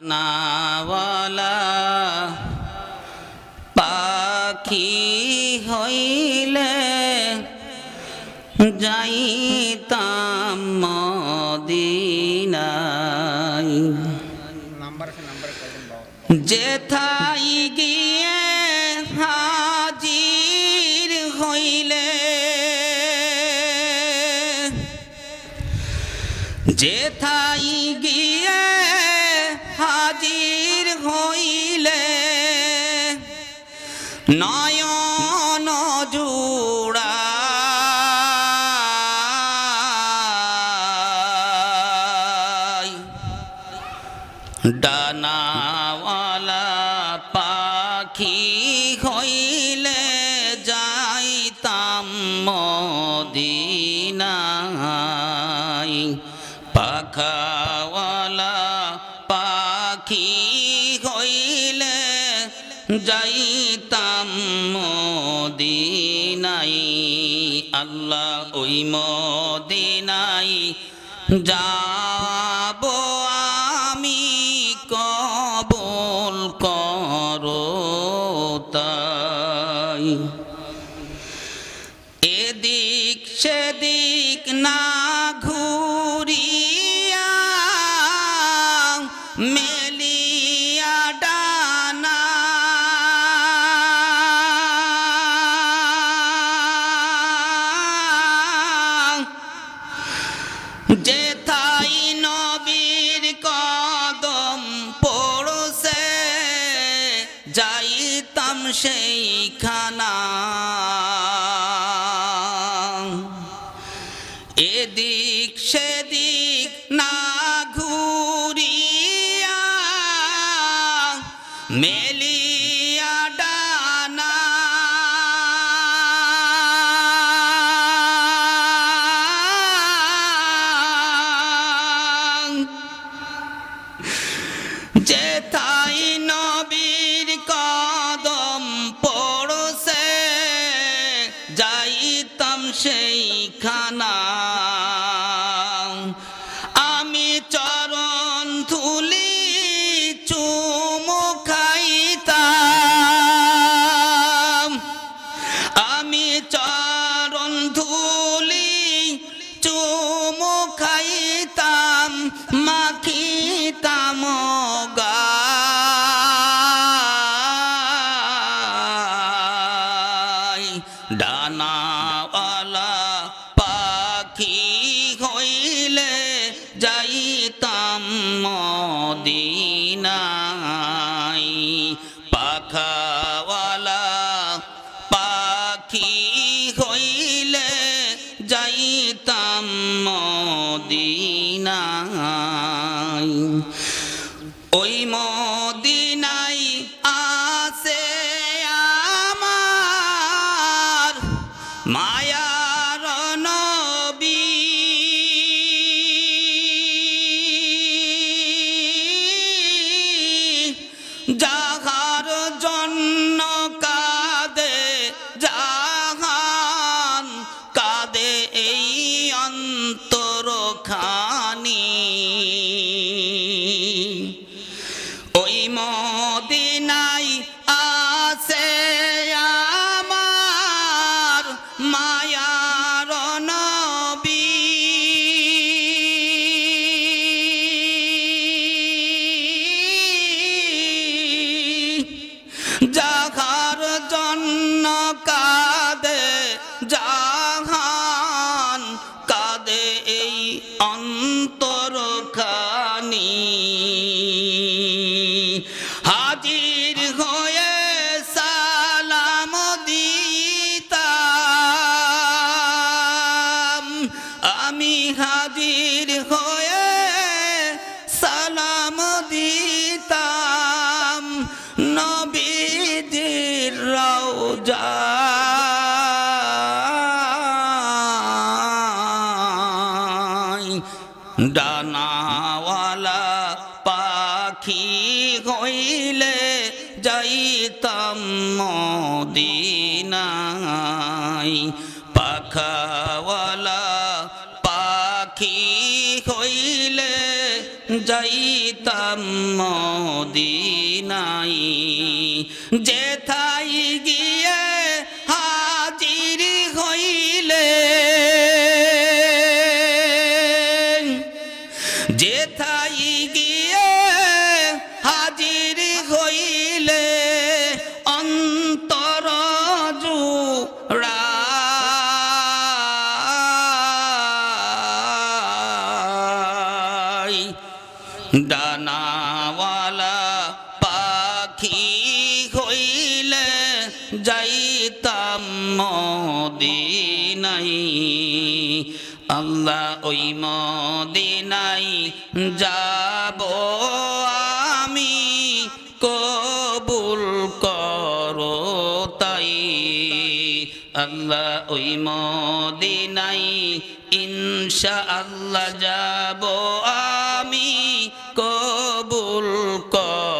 নাওয়ালা পাখি হইলে যাইতাম মদিনায়, যেথায় গিয়ে হাজির হইলে, যেথায় গিয়ে হাজির হইলে নয়ন জুড়ায়, ডানাওয়ালা পাখি হইলে যাইতাম মদিনায়, পাখাওয়ালা পাখি হইলে যাইতাম মদিনায়। আল্লাহ ওই মদিনায় যাব আমি, কবুল করো তাই। এদিক সেদিক না ঘুরিয়া মেলিয়া ডানা, যেথায় নবীর কদম পড়ছে যাইতাম সেইখানা। এদিক সেদিক না ঘুরিয়া মেলিয়া ডানা, যেথায় নবীর কদম পড়ছে যাইতাম সেইখানা। আমি চরণ ধুলি চুমু খাইতাম, আমি চরণ ধুলি চুমু খাইতাম, মাখিতাম গায়। ডানাওয়ালা পাখি হইলে যাইতাম মদিনায়, পাখাওয়ালা পাখি হইলে যাইতাম মদিনায়। ওই মদিনায় আছে আমার মায়ার নবী, যাহার জন্য কাঁদে জাহান, কাঁদে এই অন্তরখানি। ওই মদিনায় আছে আমার মায়ার নবী, যাহার জন্য কাঁদে জাহান, কাঁদে এই অন্তরখানি। হাজির হয়ে সালাম দিতাম, আমি হাজির হয়ে সালাম দিতাম নবীজির রওজায়। ডানাওয়ালা পাখি হইলে যাইতাম মদিনায়, পাখাওয়ালা পাখি হইলে যাইতাম মদিনায় যেথায় গিয়ে হাজির হইলে যেথায় গিয়ে হাজির হইলে অন্তর জুড়াই ডানাওয়ালা পাখি হইলে যাইতাম মদিনায় আল্লাহ ওই মদিনায় যাব আমি কবুল করো তাই আল্লাহ ওই মদিনায় ইনশাআল্লাহ যাব আমি কবুল করো